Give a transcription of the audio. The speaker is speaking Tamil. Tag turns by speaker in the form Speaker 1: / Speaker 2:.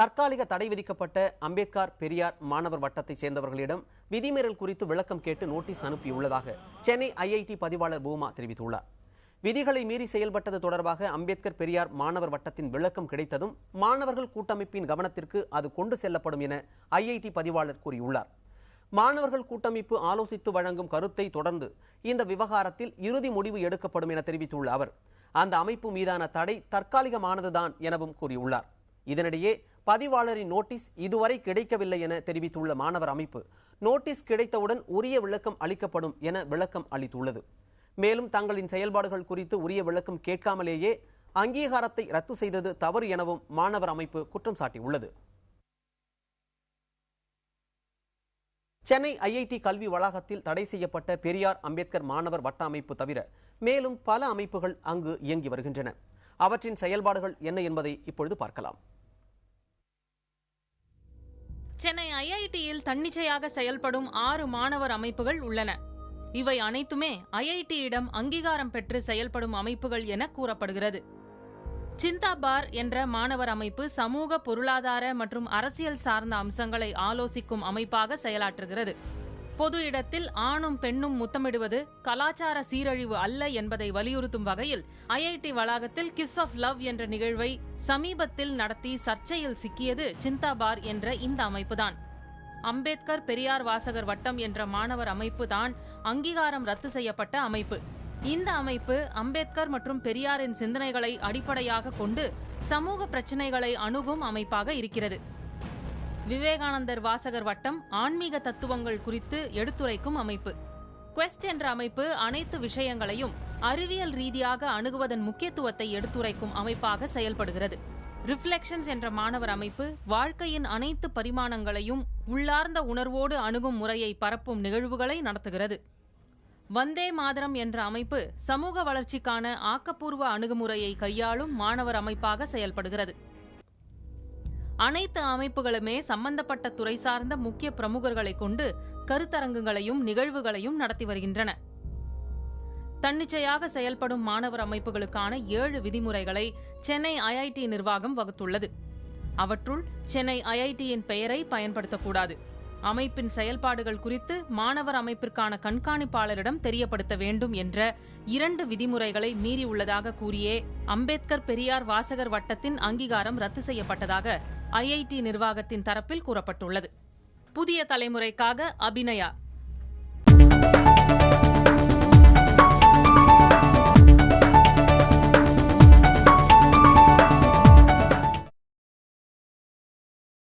Speaker 1: தற்காலிக தடை விதிக்கப்பட்ட அம்பேத்கர் பெரியார் மாணவர் வட்டத்தை சேர்ந்தவர்களிடம் விதிமீறல் குறித்து விளக்கம் கேட்டு நோட்டீஸ் அனுப்பியுள்ளதாக சென்னை ஐஐடி பதிவாளர் பூமா தெரிவித்துள்ளார். விதிகளை மீறி செயல்பட்டது தொடர்பாக அம்பேத்கர் பெரியார் மாணவர் வட்டத்தின் விளக்கம் கிடைத்ததும் மாணவர்கள் கூட்டமைப்பின் கவனத்திற்கு அது கொண்டு செல்லப்படும் என ஐஐடி பதிவாளர் கூறியுள்ளார். மாணவர்கள் கூட்டமைப்பு ஆலோசித்து வழங்கும் கருத்தை தொடர்ந்து இந்த விவகாரத்தில் இறுதி முடிவு எடுக்கப்படும் என தெரிவித்துள்ள அவர் அந்த அமைப்பு மீதான தடை தற்காலிகமானதுதான் எனவும் கூறியுள்ளார். இதனிடையே பதிவாளரின் நோட்டீஸ் இதுவரை கிடைக்கவில்லை என தெரிவித்துள்ள மாணவர் அமைப்பு நோட்டீஸ் கிடைத்தவுடன் உரிய விளக்கம் அளிக்கப்படும் என விளக்கம் அளித்துள்ளது. மேலும் தங்களின் செயல்பாடுகள் குறித்து உரிய விளக்கம் கேட்காமலேயே அங்கீகாரத்தை ரத்து செய்தது தவறு எனவும் மாணவர் அமைப்பு குற்றம் சாட்டியுள்ளது. சென்னை ஐஐடி கல்வி வளாகத்தில் தடை செய்யப்பட்ட பெரியார் அம்பேத்கர் மாணவர் வட்ட அமைப்பு தவிர மேலும் பல அமைப்புகள் அங்கு இயங்கி வருகின்றன. அவற்றின் செயல்பாடுகள் என்ன என்பதை இப்பொழுது பார்க்கலாம்.
Speaker 2: சென்னை ஐஐடியில் தன்னிச்சையாக செயல்படும் 6 மாணவர் அமைப்புகள் உள்ளன. இவை அனைத்துமே ஐஐடியிடம் அங்கீகாரம் பெற்று செயல்படும் அமைப்புகள் என கூறப்படுகிறது. சிந்தா பார் என்ற மாணவர் அமைப்பு சமூக, பொருளாதார மற்றும் அரசியல் சார்ந்த அம்சங்களை ஆலோசிக்கும் அமைப்பாக செயலாற்றுகிறது. பொது இடத்தில் ஆணும் பெண்ணும் முத்தமிடுவது கலாச்சார சீரழிவு அல்ல என்பதை வலியுறுத்தும் வகையில் ஐஐடி வளாகத்தில் கிஸ் ஆஃப் லவ் என்ற நிகழ்வை சமீபத்தில் நடத்தி சர்ச்சையில் சிக்கியது சிந்தா பார் என்ற இந்த அமைப்புதான். அம்பேத்கர் பெரியார் வாசகர் வட்டம் என்ற மாணவர் அமைப்பு தான் அங்கீகாரம் ரத்து செய்யப்பட்ட அமைப்பு. இந்த அமைப்பு அம்பேத்கர் மற்றும் பெரியாரின் சிந்தனைகளை அடிப்படையாக கொண்டு சமூக பிரச்சினைகளை அணுகும் அமைப்பாக இருக்கிறது. விவேகானந்தர் வாசகர் வட்டம் ஆன்மீக தத்துவங்கள் குறித்து எடுத்துரைக்கும் அமைப்பு. குவெஸ்ட் என்ற அமைப்பு அனைத்து விஷயங்களையும் அறிவியல் ரீதியாக அணுகுவதன் முக்கியத்துவத்தை எடுத்துரைக்கும் அமைப்பாக செயல்படுகிறது. ரிஃப்ளெக்ஷன்ஸ் என்ற மாணவர் அமைப்பு வாழ்க்கையின் அனைத்து பரிமாணங்களையும் உள்ளார்ந்த உணர்வோடு அணுகும் முறையை பரப்பும் நிகழ்வுகளை நடத்துகிறது. வந்தே மாதரம் என்ற அமைப்பு சமூக வளர்ச்சிக்கான ஆக்கப்பூர்வ அணுகுமுறையை கையாளும் மாணவர் அமைப்பாக செயல்படுகிறது. அனைத்து அமைப்புகளுமே சம்பந்தப்பட்ட துறை சார்ந்த முக்கிய பிரமுகர்களை கொண்டு கருத்தரங்குகளையும் நிகழ்வுகளையும் நடத்தி வருகின்றன. தன்னிச்சையாக செயல்படும் மாணவர் அமைப்புகளுக்கான 7 விதிமுறைகளை சென்னை ஐஐடி நிர்வாகம் வகுத்துள்ளது. அவற்றுள் சென்னை ஐஐடியின் பெயரை பயன்படுத்தக்கூடாது, அமைப்பின் செயல்பாடுகள் குறித்து மாணவர் அமைப்பிற்கான கண்காணிப்பாளரிடம் தெரியப்படுத்த வேண்டும் என்ற 2 விதிமுறைகளை மீறியுள்ளதாக கூறியே அம்பேத்கர் பெரியார் வாசகர் வட்டத்தின் அங்கீகாரம் ரத்து செய்யப்பட்டதாக ஐஐடி நிர்வாகத்தின் தரப்பில் கூறப்பட்டுள்ளது. புதிய தலைமுறைக்காக அபிநயா.